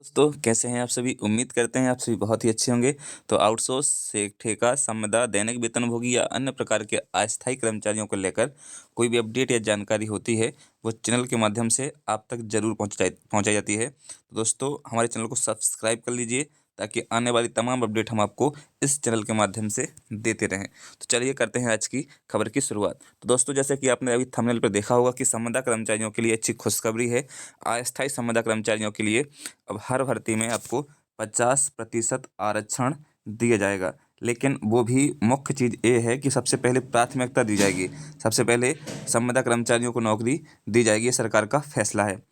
दोस्तों कैसे हैं आप सभी। उम्मीद करते हैं आप सभी बहुत ही अच्छे होंगे। तो आउटसोर्स से ठेका संविदा दैनिक वेतनभोगी या अन्य प्रकार के अस्थायी कर्मचारियों को लेकर कोई भी अपडेट या जानकारी होती है वो चैनल के माध्यम से आप तक जरूर पहुंचाई जाती है। तो दोस्तों हमारे चैनल को सब्सक्राइब कर लीजिए ताकि आने वाली तमाम अपडेट हम आपको इस चैनल के माध्यम से देते रहें। तो चलिए करते हैं आज की खबर की शुरुआत। तो दोस्तों जैसे कि आपने अभी थंबनेल पर देखा होगा कि संविदा कर्मचारियों के लिए अच्छी खुशखबरी है। अस्थायी संविदा कर्मचारियों के लिए अब हर भर्ती में आपको 50% आरक्षण दिया जाएगा। लेकिन वो भी मुख्य चीज़ ये है कि सबसे पहले प्राथमिकता दी जाएगी। सबसे पहले संविदा कर्मचारियों को नौकरी दी जाएगी, ये सरकार का फैसला है।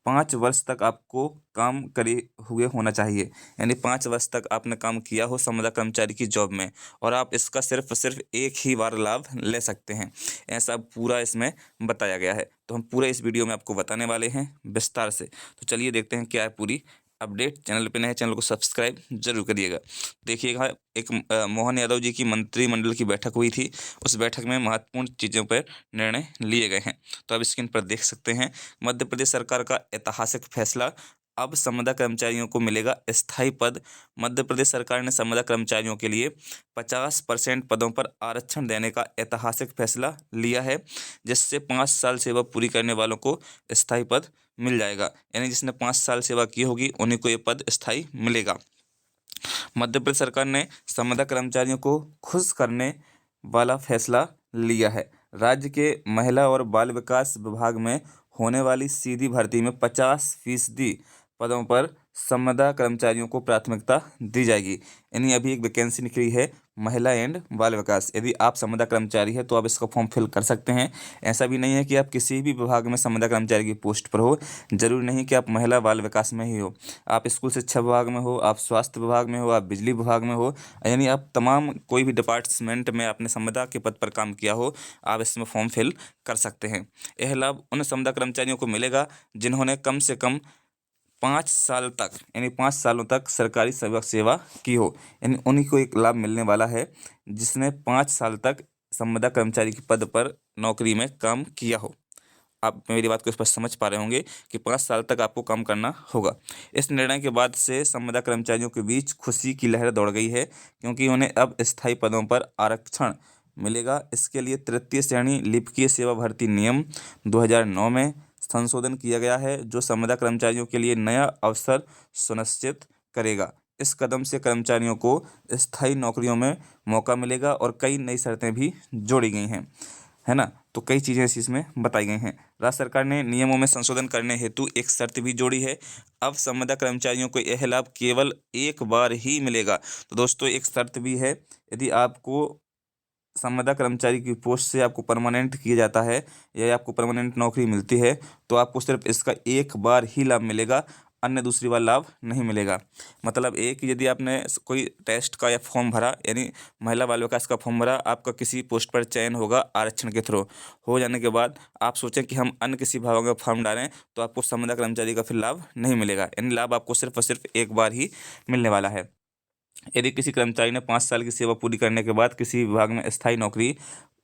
5 वर्ष तक आपको काम करे हुए होना चाहिए, यानी 5 वर्ष तक आपने काम किया हो संविदा कर्मचारी की जॉब में, और आप इसका सिर्फ एक ही बार लाभ ले सकते हैं। ऐसा पूरा इसमें बताया गया है। तो हम पूरे इस वीडियो में आपको बताने वाले हैं विस्तार से। तो चलिए देखते हैं क्या है पूरी अपडेट। चैनल पे नए चैनल को सब्सक्राइब जरूर करिएगा। देखिएगा एक मोहन यादव जी की मंत्रिमंडल की बैठक हुई थी। उस बैठक में महत्वपूर्ण चीज़ों पर निर्णय लिए गए हैं। तो आप स्क्रीन पर देख सकते हैं मध्य प्रदेश सरकार का ऐतिहासिक फैसला, अब संविदा कर्मचारियों को मिलेगा स्थायी पद। मध्य प्रदेश सरकार ने संविदा कर्मचारियों के लिए 50% पदों पर आरक्षण देने का ऐतिहासिक फैसला लिया है, जिससे 5 साल सेवा पूरी करने वालों को स्थायी पद मिल जाएगा। यानी जिसने 5 साल सेवा की होगी उन्हीं को ये पद स्थायी मिलेगा। मध्य प्रदेश सरकार ने संविदा कर्मचारियों को खुश करने वाला फैसला लिया है। राज्य के महिला और बाल विकास विभाग में होने वाली सीधी भर्ती में 50% पदों पर संविदा कर्मचारियों को प्राथमिकता दी जाएगी। यानी अभी एक वैकेंसी निकली है महिला एंड बाल विकास। यदि आप संविदा कर्मचारी है तो आप इसका फॉर्म फिल कर सकते हैं। ऐसा भी नहीं है कि आप किसी भी विभाग में संविदा कर्मचारी की पोस्ट पर हो, जरूरी नहीं कि आप महिला बाल विकास में ही हो। आप स्कूल शिक्षा विभाग में हो, आप स्वास्थ्य विभाग में हो, आप बिजली विभाग में हो, यानी आप तमाम कोई भी डिपार्टमेंट में आपने संविदा के पद पर काम किया हो, आप इसमें फॉर्म फिल कर सकते हैं। यह लाभ उन संविदा कर्मचारियों को मिलेगा जिन्होंने कम से कम 5 साल तक, यानी 5 सालों तक सरकारी सेवा की हो। यानी उन्हीं को एक लाभ मिलने वाला है जिसने 5 साल तक संविदा कर्मचारी के पद पर नौकरी में काम किया हो। आप मेरी बात को स्पष्ट समझ पा रहे होंगे कि 5 साल तक आपको काम करना होगा। इस निर्णय के बाद से संविदा कर्मचारियों के बीच खुशी की लहर दौड़ गई है, क्योंकि उन्हें अब स्थायी पदों पर आरक्षण मिलेगा। इसके लिए तृतीय श्रेणी लिपिकीय सेवा भर्ती नियम 2009 में संशोधन किया गया है, जो संविदा कर्मचारियों के लिए नया अवसर सुनिश्चित करेगा। इस कदम से कर्मचारियों को स्थायी नौकरियों में मौका मिलेगा और कई नई शर्तें भी जोड़ी गई हैं, है ना। तो कई चीज़ें इस इसमें बताई गई हैं। राज्य सरकार ने नियमों में संशोधन करने हेतु एक शर्त भी जोड़ी है। अब संविदा कर्मचारियों को यह लाभ केवल एक बार ही मिलेगा। तो दोस्तों एक शर्त भी है, यदि आपको संविदा कर्मचारी की पोस्ट से आपको परमानेंट किया जाता है या आपको परमानेंट नौकरी मिलती है तो आपको सिर्फ इसका एक बार ही लाभ मिलेगा, अन्य दूसरी बार लाभ नहीं मिलेगा। मतलब एक यदि आपने कोई टेस्ट का या फॉर्म भरा, यानी महिला बाल विकास का फॉर्म भरा, आपका किसी पोस्ट पर चयन होगा आरक्षण के थ्रू। हो जाने के बाद आप सोचें कि हम अन्य किसी विभागों में फॉर्म डालें तो आपको संविदा कर्मचारी का फिर लाभ नहीं मिलेगा। यानी लाभ आपको सिर्फ और सिर्फ एक बार ही मिलने वाला है। यदि किसी कर्मचारी ने 5 साल की सेवा पूरी करने के बाद किसी विभाग में स्थायी नौकरी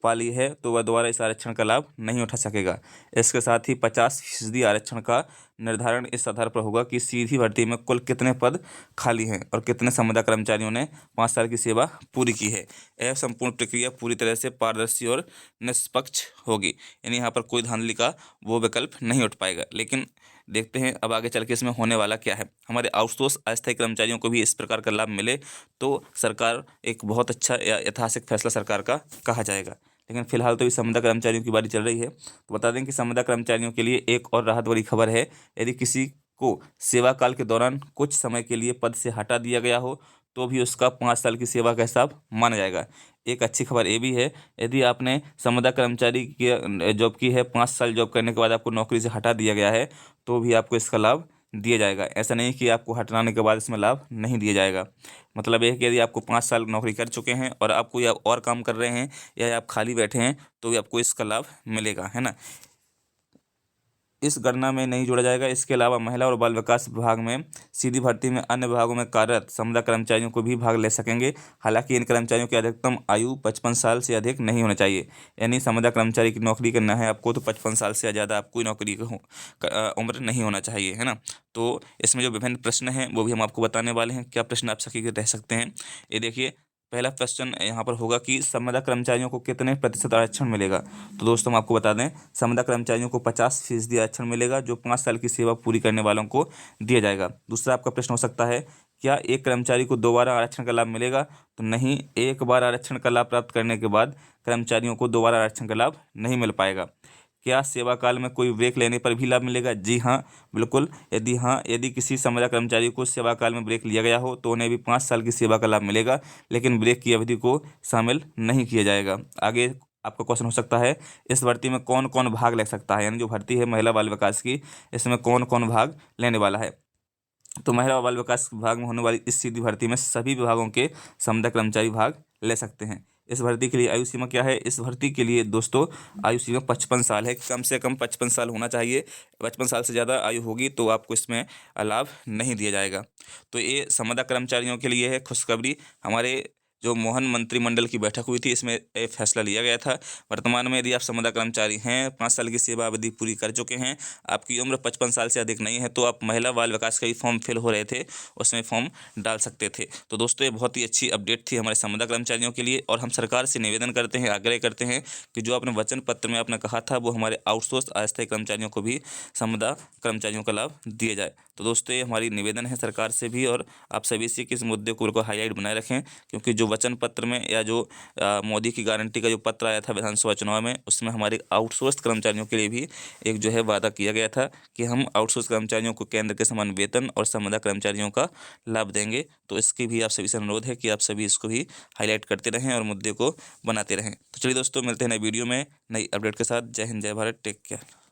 पा ली है तो वह दोबारा इस आरक्षण का लाभ नहीं उठा सकेगा। इसके साथ ही 50% आरक्षण का निर्धारण इस आधार पर होगा कि सीधी भर्ती में कुल कितने पद खाली हैं और कितने संविदा कर्मचारियों ने 5 साल की सेवा पूरी की है। यह संपूर्ण प्रक्रिया पूरी तरह से पारदर्शी और निष्पक्ष होगी, यानी यहाँ पर कोई धांधली का वो विकल्प नहीं उठ पाएगा। लेकिन देखते हैं अब आगे चल के इसमें होने वाला क्या है। हमारे आउटसोर्स अस्थायी कर्मचारियों को भी इस प्रकार का लाभ मिले तो सरकार एक बहुत अच्छा या ऐतिहासिक फैसला सरकार का कहा जाएगा। लेकिन फिलहाल तो इस संविदा कर्मचारियों की बारी चल रही है। तो बता दें कि संविदा कर्मचारियों के लिए एक और राहत भरी खबर है। यदि किसी को सेवा काल के दौरान कुछ समय के लिए पद से हटा दिया गया हो तो भी उसका 5 साल की सेवा का हिसाब माना जाएगा। एक अच्छी खबर ये भी है, यदि आपने संविदा कर्मचारी की जॉब की है, 5 साल जॉब करने के बाद आपको नौकरी से हटा दिया गया है तो भी आपको इसका लाभ दिया जाएगा। ऐसा नहीं कि आपको हटाने के बाद इसमें लाभ नहीं दिया जाएगा। मतलब यह है कि यदि आपको 5 साल नौकरी कर चुके हैं और आप कोई और काम कर रहे हैं या आप खाली बैठे हैं तो भी आपको इसका लाभ मिलेगा, है ना। इस गणना में नहीं जोड़ा जाएगा। इसके अलावा महिला और बाल विकास विभाग में सीधी भर्ती में अन्य विभागों में कार्यरत संविदा कर्मचारियों को भी भाग ले सकेंगे। हालांकि इन कर्मचारियों की अधिकतम आयु 55 साल से अधिक नहीं होना चाहिए। यानी संविदा कर्मचारी की नौकरी करना है आपको तो 55 साल से ज़्यादा आपको नौकरी उम्र नहीं होना चाहिए, है ना। तो इसमें जो विभिन्न प्रश्न हैं वो भी हम आपको बताने वाले हैं। क्या प्रश्न आप सभी के रह सकते हैं, ये देखिए। पहला क्वेश्चन यहाँ पर होगा कि संविदा कर्मचारियों को कितने प्रतिशत आरक्षण मिलेगा। तो दोस्तों हम आपको बता दें, संविदा कर्मचारियों को 50% आरक्षण मिलेगा, जो 5 साल की सेवा पूरी करने वालों को दिया जाएगा। दूसरा आपका प्रश्न हो सकता है, क्या एक कर्मचारी को दोबारा आरक्षण का लाभ मिलेगा। तो नहीं, एक बार आरक्षण का लाभ प्राप्त करने के बाद कर्मचारियों को दोबारा आरक्षण का लाभ नहीं मिल पाएगा। क्या सेवा काल में कोई ब्रेक लेने पर भी लाभ मिलेगा। जी हाँ, बिल्कुल। यदि किसी संविदा कर्मचारी को सेवा काल में ब्रेक लिया गया हो तो उन्हें भी 5 साल की सेवा का लाभ मिलेगा, लेकिन ब्रेक की अवधि को शामिल नहीं किया जाएगा। आगे आपका क्वेश्चन हो सकता है, इस भर्ती में कौन कौन भाग ले सकता है। यानी जो भर्ती है महिला बाल विकास की, इसमें कौन कौन भाग लेने वाला है। तो महिला और बाल विकास विभाग में होने वाली इस सीधी भर्ती में सभी विभागों के संविदा कर्मचारी भाग ले सकते हैं। इस भर्ती के लिए आयु सीमा क्या है। इस भर्ती के लिए दोस्तों आयु सीमा 55 साल है। कम से कम 55 साल होना चाहिए। 55 साल से ज़्यादा आयु होगी तो आपको इसमें लाभ नहीं दिया जाएगा। तो ये संविदा कर्मचारियों के लिए है खुशखबरी। हमारे जो मोहन मंत्रिमंडल की बैठक हुई थी, इसमें एक फैसला लिया गया था। वर्तमान में यदि आप संविदा कर्मचारी हैं, 5 साल की सेवा अवधि पूरी कर चुके हैं, आपकी उम्र 55 साल से अधिक नहीं है, तो आप महिला बाल विकास का भी फॉर्म फिल हो रहे थे, उसमें फॉर्म डाल सकते थे। तो दोस्तों ये बहुत ही अच्छी अपडेट थी हमारे संविदा कर्मचारियों के लिए। और हम सरकार से निवेदन करते हैं, आग्रह करते हैं कि जो आपने वचन पत्र में आपने कहा था वो हमारे आउटसोर्स अस्थायी कर्मचारियों को भी संविदा कर्मचारियों का लाभ दिया जाए। तो दोस्तों ये हमारी निवेदन है सरकार से भी, और आप सभी से कि इस मुद्दे को बिल्कुल हाईलाइट बनाए रखें, क्योंकि जो वचन पत्र में या जो मोदी की गारंटी का जो पत्र आया था विधानसभा चुनाव में, उसमें हमारे आउटसोर्स कर्मचारियों के लिए भी एक जो है वादा किया गया था कि हम आउटसोर्स कर्मचारियों को केंद्र के समान वेतन और संविदा कर्मचारियों का लाभ देंगे। तो इसकी भी आप सभी से अनुरोध है कि आप सभी इसको भी हाईलाइट करते रहें और मुद्दे को बनाते रहें। तो चलिए दोस्तों, मिलते हैं नए वीडियो में नई अपडेट के साथ। जय हिंद, जय भारत, टेक केयर।